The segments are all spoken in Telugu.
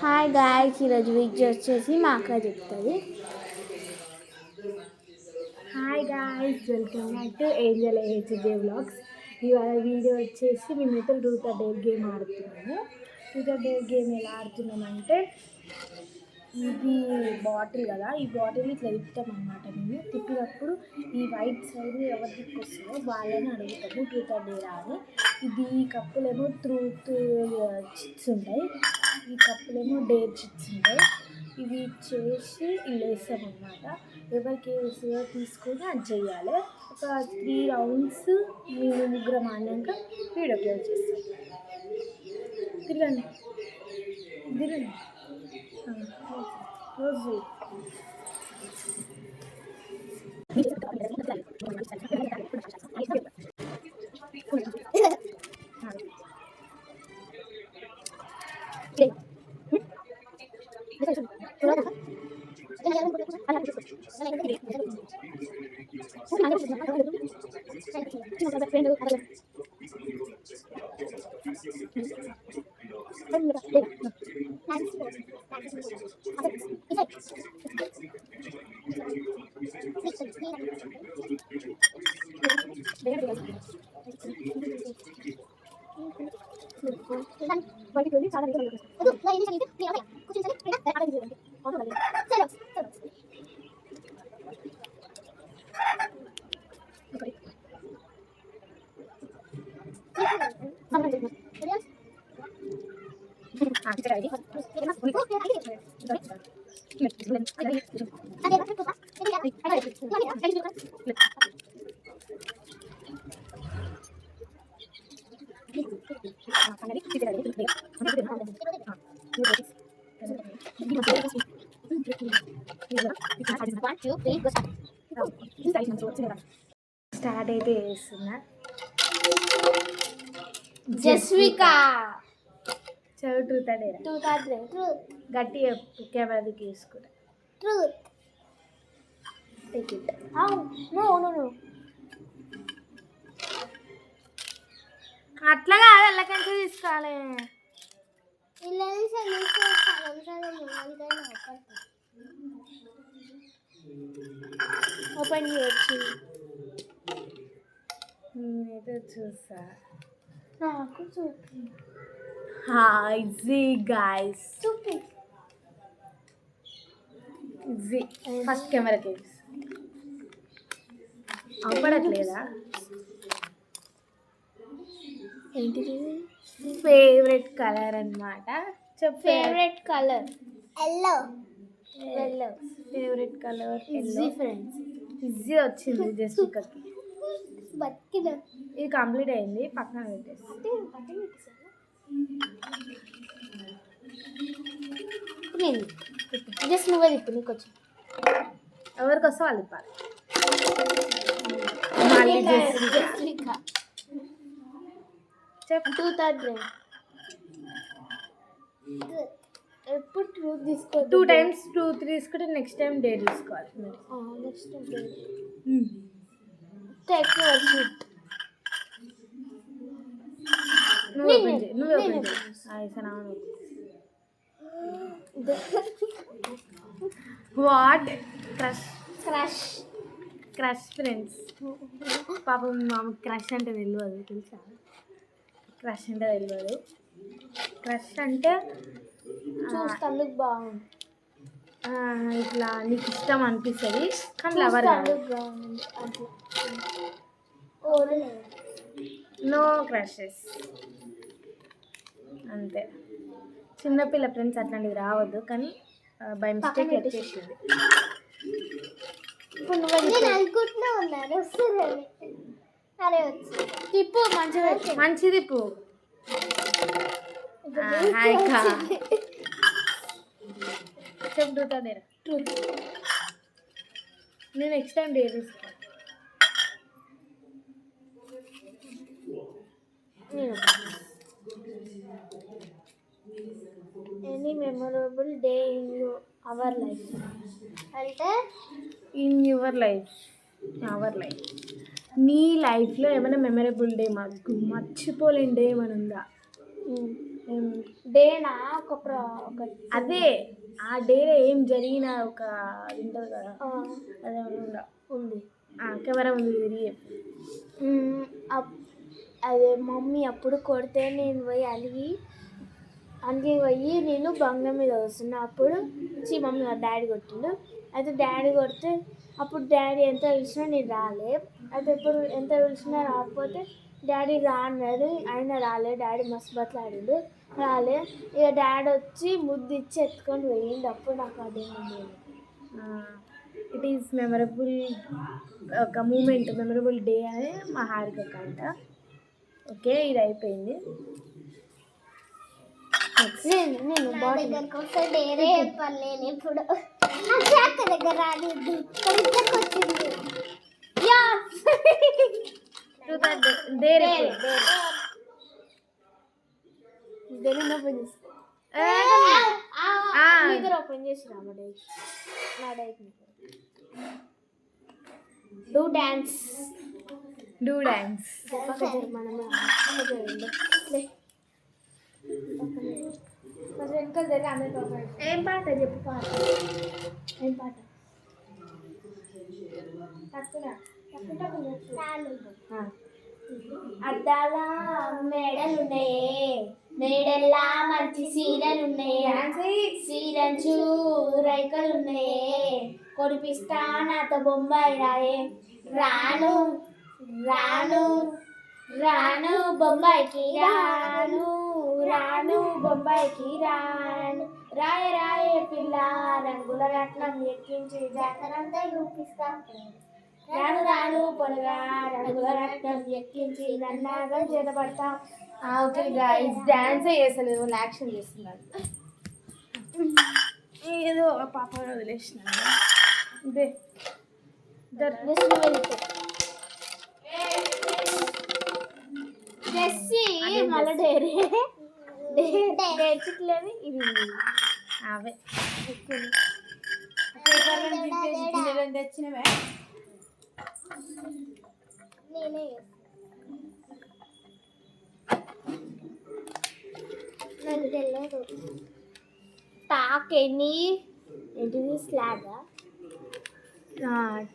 హాయ్ గాయ్స్, ఈరోజు వీడియో వచ్చేసి మా అక్క చెప్తుంది. Hi guys, welcome back to Angel HJ vlogs. ఇవాళ వీడియో వచ్చేసి మేమైతే ట్రూత్ ఆర్ డేర్ గేమ్ ఆడుతున్నాము. ట్రూత్ ఆర్ డేర్ గేమ్ ఎలా ఆడుతున్నామంటే, ఇది బాటిల్ కదా, ఈ బాటిల్ ఇట్లా తిప్పుతామన్నమాట. మేము తిప్పినప్పుడు ఈ వైట్ సైడ్ ఎవరి దిక్కు వస్తుందో వాళ్ళని అడుగుతాము ట్రూత్ ఆర్ డేర్ అని. ఇది ఈ కప్పులేమో ట్రూత్ చిట్స్ ఉంటాయి, ఈ కప్పులేమో డేర్ చిట్స్ ఉంటాయి. ఇవి చేసి ఇలా వేస్తామన్నమాట. ఎవరికి వేసాయో తీసుకొని అది చేయాలి. ఒక 3 రౌండ్స్ మేము ముగ్గురం ఆడినాక వీడియో క్లోజ్ చేస్తాం. తిరగండి తిరగండి క్లోజ్ చేయి. స్టార్ట్ అయితే చేస్తున్నా. జస్విక చదువు ట్రూత్ ఆర్ డేర్. ట్రూత్ గట్టి కెమెరాకి తీసుకుంటా. Truth take it. నో అట్లా కాదు, అల్లకంటే తీసుకోవాలి. ఓపెన్ చేయొచ్చు. నేనైతే చూస్తా. నాకు చూపి ఈజీ గైస్, చూపి. ఈజీ. ఫస్ట్ కెమెరాకి అవపడట్లేదా? ఏంటిది? ఫేవరెట్ కలర్ అన్నమాట. Favourite colour yellow. Favourite colour easy friends. Easy వచ్చింది జస్టికకి. బతికిన ఇది కంప్లీట్ అయింది, పక్కన పెట్టేసి. నేను జస్ట్ నువ్వే తిప్పు, నీకు వచ్చి ఎవరికి వస్తే వాళ్ళు ఇప్పాలి. Truth or dare. ఎప్పుడు ట్రూత్ తీసుకో. 2 times ట్రూత్ తీసుకుంటే నెక్స్ట్ టైం డేర్ తీసుకోవాలి. Next time take your sheet. నువ్వే ఓపెన్ చేయి. What crush friends. పాపం మాకు క్రష్ అంటే తెలియదు, తెలుసా? క్రష్ అంటే తెలియదు. క్రష్ అంటే చూస్తానికి బాగుంది, ఇట్లా నీకు ఇష్టం అనిపిస్తుంది కానీ లవర్ కాదు. నో క్రషెస్, అంతే. చిన్నపిల్ల ఫ్రెండ్స్ అట్లాంటివి రావద్దు, కానీ బై మిస్టేక్ వచ్చేసింది. తిప్పు మంచిది తిప్పు. చెప్తా నేను నెక్స్ట్ టైం డేర్ తీసుకో. Any memorable day in our life అంటే in your life, our life. నీ లైఫ్లో ఏమైనా మెమరబుల్ డే, మాకు మర్చిపోలేని డే ఏమైనా ఉందా? డేనా ఒక అదే ఆ డేలో ఏం జరిగిన ఒక అది ఉంటుంది కదా, అదేమన్నా ఉంది. కెమెరా ఉంది తిరిగి. అదే మమ్మీ అప్పుడు కొడితే నేను పోయి అలిగి పోయి నేను బంగ్లా మీద వస్తున్నా. అప్పుడు మమ్మీ డాడీ కొట్టిండు. అయితే డాడీ కొడితే అప్పుడు డాడీ ఎంత పిలిచినా నేను రాలే. అయితే ఇప్పుడు ఎంత పిలిచినా రాకపోతే డాడీ రా అన్నాడు, ఆయన రాలే. డాడీ మస్తు బట్లాడిండు, రాలే. ఇక డాడీ వచ్చి ముద్దు ఇచ్చి ఎత్తుకొని పోయిండు. అప్పుడు నాకు అదేంటి ఇట్ ఈస్ మెమరబుల్ ఒక మూమెంట్, మెమరబుల్ డే అని మా హారిక అంట. ఓకే, ఇది అయిపోయింది. నేను దగ్గరకు వస్తే డేరే చెప్పలేను ఇప్పుడు అక్క దగ్గర రాలేదు వచ్చింది. ఓపెన్ చేసి డూ డాన్స్ ఏం పాట చెప్పు, పాట ఏం పాట? అద్దాల మేడలున్నాయే, మేడల్లా మంచి సీరలున్నాయే, సీరంచు రైకలున్నాయే, కొనిపిస్తా నాతో బొంబాయి రాయే. రాను రాను రాను బొంబాయికి రాను, రాను బొంబాయికి రాను, రాయ రాయే పిల్ల రంగుల రత్నం ఎక్కించి జాతరంతా చూపిస్తా. రాను రాను పొలగా రంగుల రత్నం ఎక్కించి నన్నాగా చేతపడతా. ఓకే గైస్, డాన్స్ చేస్తలేదు, యాక్షన్ చేస్తున్నాను. ఏదో ఒక పాప వదిలేసినాను. ఇదే మళ్ళీ డైరీ డేర్చిట్లేదు. ఇది అవే తెచ్చినవే. నేనే నాకు తెలియదు. టాక్ ఎనీ ఏంటిది స్లాగా?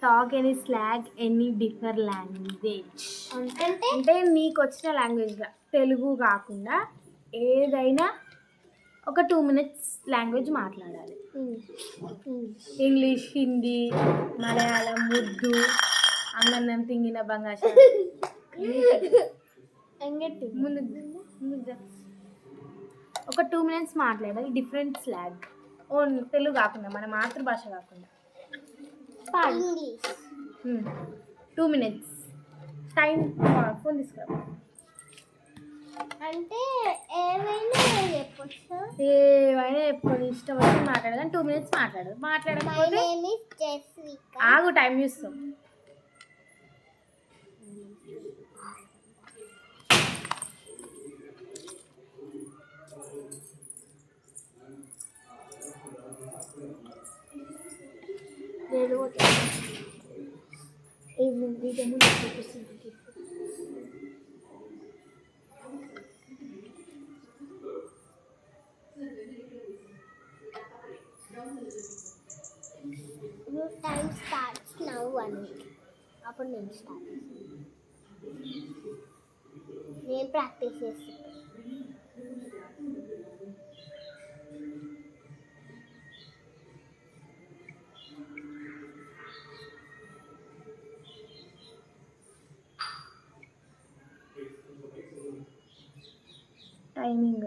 Talk any slang any differ language అంటే నీకు వచ్చిన లాంగ్వేజ్గా, తెలుగు కాకుండా ఏదైనా ఒక 2 minutes లాంగ్వేజ్ మాట్లాడాలి. ఇంగ్లీష్, హిందీ, మలయాళం, ఉర్దూ, అంగన్నం తింగిన బంగాళ ముందు ఒక 2 minutes మాట్లాడాలి. డిఫరెంట్ స్లాగ్, తెలుగు కాకుండా, మన మాతృభాష కాకుండా. English 2 minutes time. ఫోన్ తీసుకురా. అంటే ఏమైనా చెప్పొచ్చు, ఏమైనా చెప్పుకొని ఇష్టం వచ్చి మాట్లాడదు. కానీ 2 minutes మాట్లాడకపోతే ఆగు, టైం చూస్తాం. టైం స్టార్ట్స్ నౌ అని అప్పుడు నేను స్టార్ట్ నేను ప్రాక్టీస్ చేస్తాను. Timing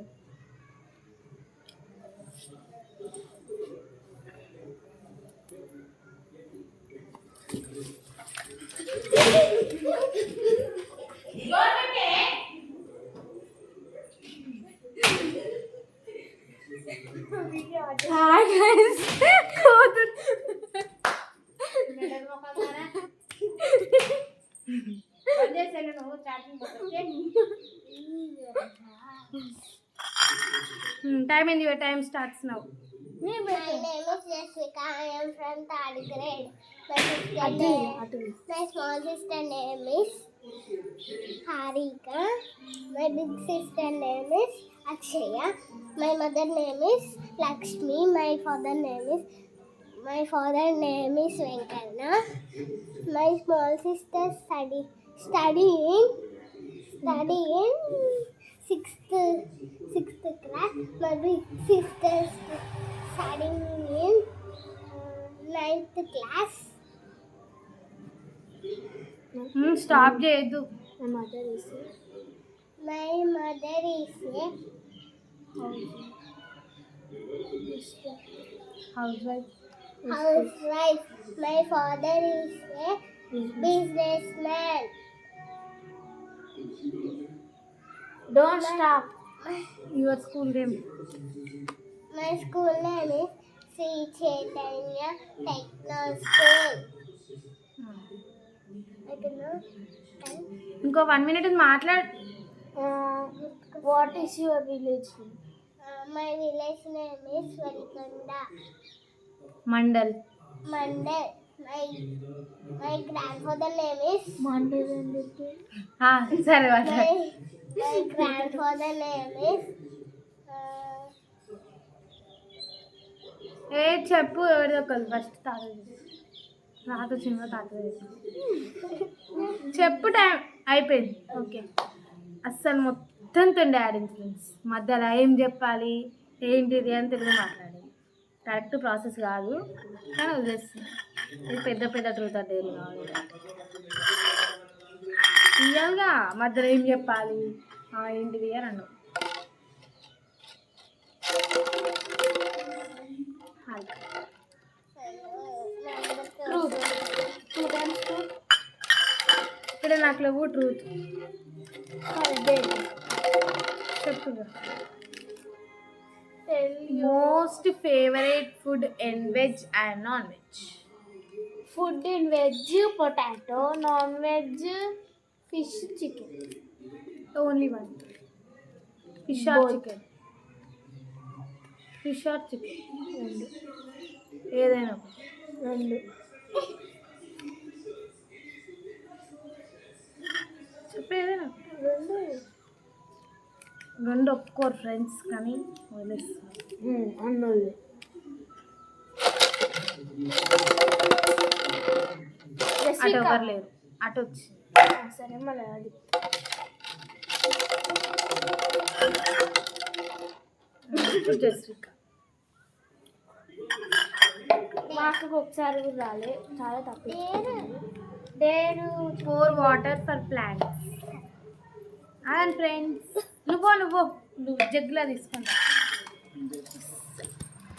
time and your time starts now. My name is Jessica. I am from 3rd grade. My small sister name is Harika. My big sister name is Akshaya. My mother name is Lakshmi. My father name is Venkana. My small sister studying sixth class. My big sister studying in ninth class. Stop చేయొద్దు. My mother is My mother is a house wife. housewife. My father is a businessman. Don't stop. Your school name. My school name is Sri Chaitanya Techno School. I don't know. ఇంకో 1 minute మాట్లాడు. What is your village name? My village name is Varikonda. Mandal. Mandal. My grandfather name is Mandal. సరే వాళ్ళ my grandfather name is ఏ చెప్పు ఎవరిది ఒకరు ఫస్ట్ తాత చిన్న తాత చెప్పు. టైం అయిపోయింది. ఓకే. అస్సలు మొత్తం డాడీ ఇన్ఫ్లుయెన్స్ మధ్యలో ఏం చెప్పాలి ఏంటిది అని తెలుగు మాట్లాడేది. కరెక్ట్ ప్రాసెస్ కాదు కానీ వదిలేస్తుంది. ఇది పెద్ద పెద్ద ట్రూత్ అంటే కావాలి రియల్గా మధ్యలో ఏం చెప్పాలి ఏంటిది అని అన్నావు. ఇక్కడ నాకు లేవు ట్రూత్. చెప్పు. Most favourite food in veg and non veg. Food in veg, potato. Non-veg, fish, chicken. Only one. Fish or chicken. Fish or chicken ఏదైనా రెండు. చెప్పు ఏదైనా రెండు ఒప్పుకోరు ఫ్రెండ్స్ కానీ వదిలేస్తారు. అన్నది అటు ఎవరు లేరు. అటు వచ్చి సరే మళ్ళీ అది జస్విక. మాకు ఒకసారి కూడా రాలే, చాలా తక్కువ. Deru. pour water for plants. And friends నువ్వు జగ్గులా తీసుకుంటా.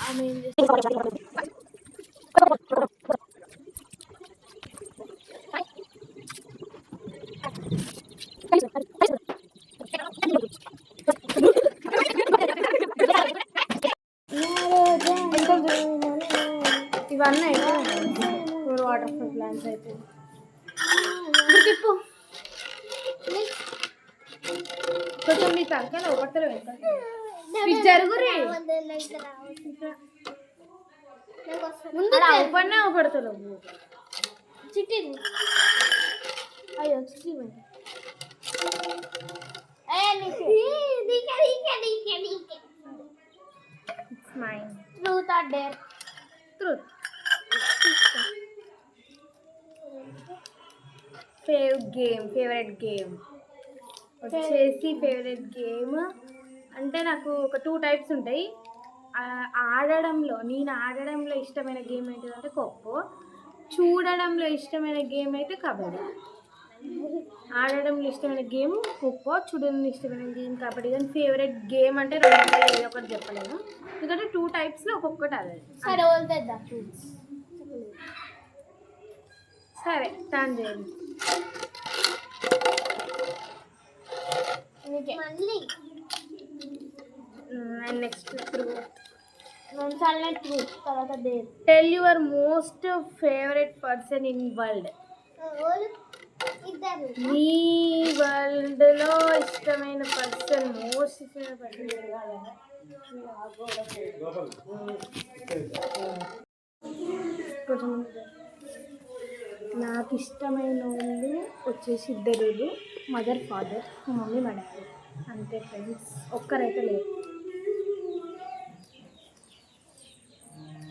ఆమె ఏం చేస్తుంది? ఇవన్నీ pour water for plants అయితే తిప్పు కొంచెం మీ తలకాయ ఒకటిలో వెళ్తాను. జరుగురి ముందు ఓపెన్ అవపడతలేవు. చిట్టి అయ్యో Chitti it's mine. Truth or dare? Truth. Favourite game వచ్చేసి ఫేవరెట్ గేమ్ అంటే నాకు ఒక 2 టైప్స్ ఉంటాయి. నేను ఆడడంలో ఇష్టమైన గేమ్ ఏంటిదంటే ఖోఖో. చూడడంలో ఇష్టమైన గేమ్ అయితే కబడ్డీ. ఆడడంలో ఇష్టమైన గేమ్ ఖోఖో, చూడడంలో ఇష్టమైన గేమ్ కబడ్డీ. కానీ ఫేవరెట్ గేమ్ అంటే రెండు ఏదో ఒకటి చెప్పలేను ఎందుకంటే 2 టైప్స్లో ఒక్కొక్కటి ఆడాలి. సరే వదిలేద్దాం. సరే టర్న్ చేయండి. నెక్స్ట్ ట్రూత్ తర్వాత dare. Tell your most favourite person in world. మీ వరల్డ్లో ఇష్టమైన పర్సన్, మోస్ట్ ఇష్టమైన పర్సన్. నాకు ఇష్టమైన వాళ్ళు వచ్చేసి 2 మదర్ ఫాదర్, మా మమ్మీ మా డాడీ. అంతే ఫ్రెండ్స్, ఒక్కరైతే లేదు.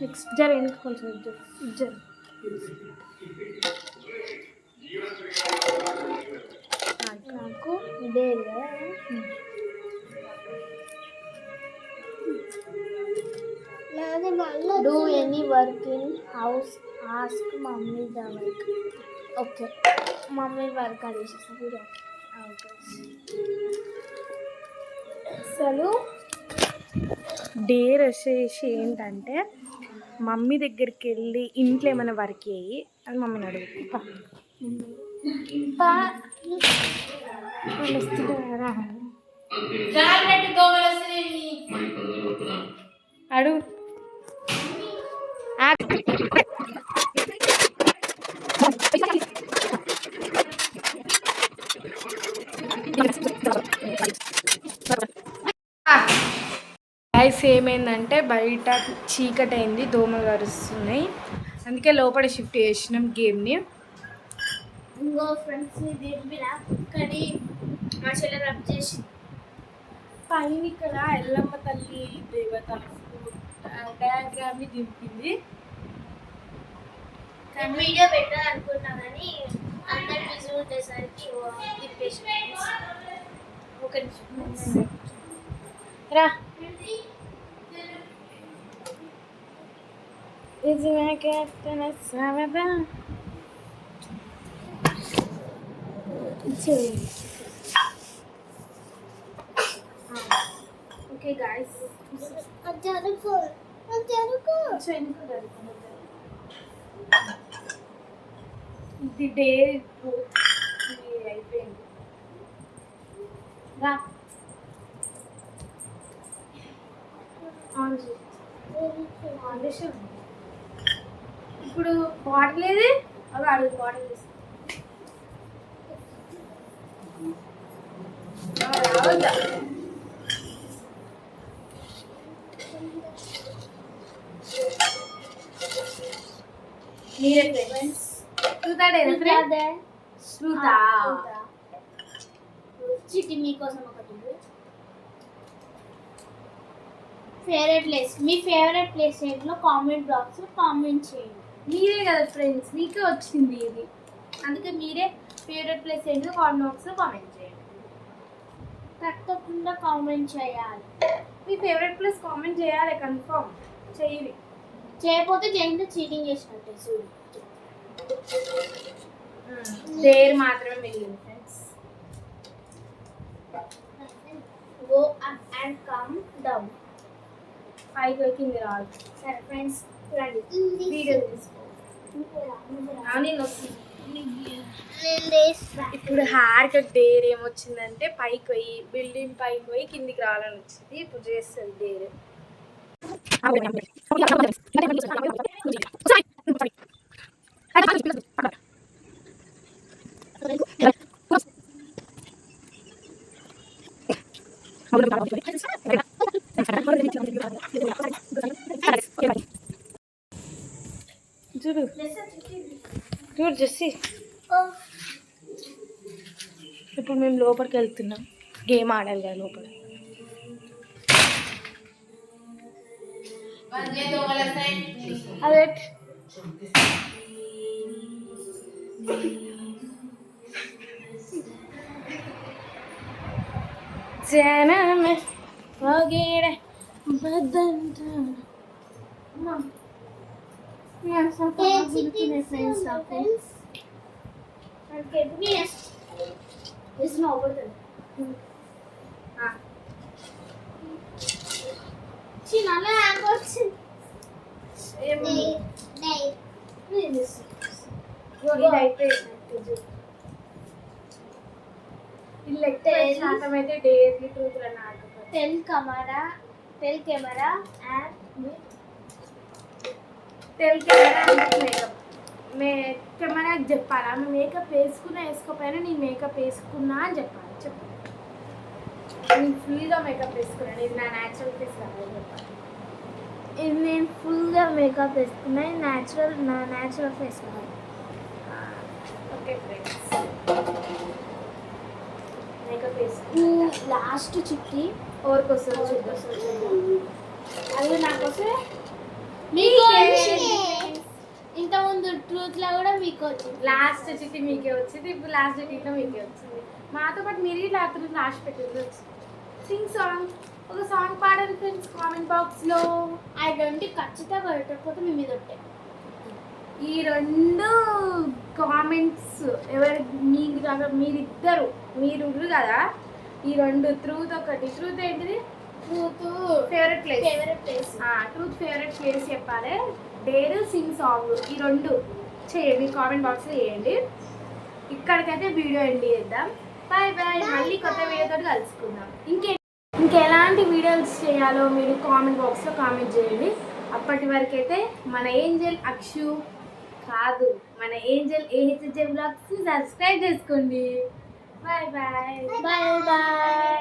నెక్స్ట్ జర వెనక కొంచెం ఇజ్జరు నాకు ఇదే do any work in house ask mummy the work. Okay, mummy work అది చేసేసారు. అసలు డేర్ వచ్చేసి ఏంటంటే మమ్మీ దగ్గరికి వెళ్ళి ఇంట్లో ఏమైనా వర్క్ అయ్యి అది మమ్మీని అడుగుతా అడుగు. గైస్ ఏమైందంటే బయట చీకటి అయింది, దోమలు కరుస్తున్నాయి, అందుకే లోపల షిఫ్ట్ చేసినాం గేమ్ని. ఇంకో ఫ్రెండ్స్ దింపిన కానీ మా చెల్లె రబ్ చేసి పైన ఇక్కడ ఎల్లమ్మ తల్లి దేవత డయాగ్రామ్ని దింపింది. కానీ వీడియో పెట్టాలనుకున్నా కానీ అందరు బిజీ ఉండేసరికి తిప్పేసి ఒక నిమిషం రా. ఇది నాకెత్తన సావదా ఓకే గాయస్, ఇది డే అయిపోయింది. రా ఇప్పుడు బాటిల్ ఏది అవి అడుగు, బాటిల్ తీసుకో. రావద్దా మీరే ఫ్రెండ్స్. శృత చిట్టి మీకోసం ఒకటి ఫేవరెట్ ప్లేస్. మీ ఫేవరెట్ ప్లేస్ ఏంటో కామెంట్ బాక్స్లో కామెంట్ చేయండి. మీరే కదా ఫ్రెండ్స్, మీకే వచ్చింది ఇది, అందుకే మీరే ఫేవరెట్ ప్లేస్ ఏంటో కామెంట్ బాక్స్లో కామెంట్ చేయండి. తప్పకుండా కామెంట్ చేయాలి. మీ ఫేవరెట్ ప్లేస్ కామెంట్ చేయాలి, కన్ఫర్మ్ చేయాలి. చేయకపోతే చేయండి, చీటింగ్ చేసినట్టే. డేర్ మాత్రమే మిగిలింది friends. Go up and come down. పైకి కింది రాదు. సరే ఫ్రెండ్స్ రండి వీడియో తీసుకో. ఇప్పుడు హెయిర్ కట్ డేర్ ఏమొచ్చిందంటే పైకి పోయి బిల్డింగ్ పైకి పోయి కిందికి రావాలని వచ్చింది. ఇప్పుడు చేస్తుంది డేర్. చూడు చూడు జెస్సీ, ఇప్పుడు మేము లోపలికి వెళ్తున్నాం, గేమ్ ఆడాలి కదా లోపల. అదే జనమే వగేరే బదంత అయితే daily truth tell camera and tell camera makeup. కెమెరాకి చెప్పాలా మేము మేకప్ వేసుకున్నా వేసుకోపోయినా నీ మేకప్ వేసుకున్నా అని చెప్పాలి. చెప్పాలి నేను ఫుల్గా మేకప్ వేసుకున్నాను, ఇది నా న్యాచురల్ ఫేస్ కాదు చెప్పాలి. ఇది నేను ఫుల్గా మేకప్ వేసుకున్నా, నా న్యాచురల్ ఫేస్ కాదు. ఓకే ఫ్రెండ్స్, మేకప్ లాస్ట్ చిట్టి ఎవరికి వస్తుందో చూద్దాం. అది నాకు వస్తే ఇంతకుముందు ట్రూత్లో కూడా మీకు వచ్చింది. లాస్ట్ చిట్టి మీకే వచ్చింది, ఇప్పుడు లాస్ట్ చిట్టిలో మీకే వచ్చింది. మాతో పాటు మీరు రాత్రి లాస్ట్ పెట్టింది. సింగ్ సాంగ్, ఒక సాంగ్ పాడండి ఫ్రెండ్స్ కామెంట్ బాక్స్లో. ఆ రెండు ఖచ్చితంగా పెట్టకపోతే మీ మీద ఉంటాయి. ఈ రెండు కామెంట్స్ ఎవరు మీకు కాక మీరిద్దరు మీరు కదా, ఈ రెండు ట్రూత్ ఒకటి. ట్రూత్ ఏంటిది? Favourite place. Truth favourite place చెప్పాలి. డేర్ సింగ్ సాంగ్, ఈ రెండు చేయండి కామెంట్ బాక్స్లో చేయండి. ఇక్కడికైతే వీడియో ఎండ్ చేద్దాం. బాయ్ బాయ్, మళ్ళీ కొత్త వీడియోతో కలుసుకుందాం. ఇంకెలాంటి వీడియోస్ చేయాలో మీరు కామెంట్ బాక్స్లో కామెంట్ చేయండి. అప్పటి వరకైతే మన ఏంజల్ అక్షు కాదు, మన ఏంజల్ AHJ బ్లాగ్స్ని సబ్స్క్రైబ్ చేసుకోండి. Bye bye. Bye bye.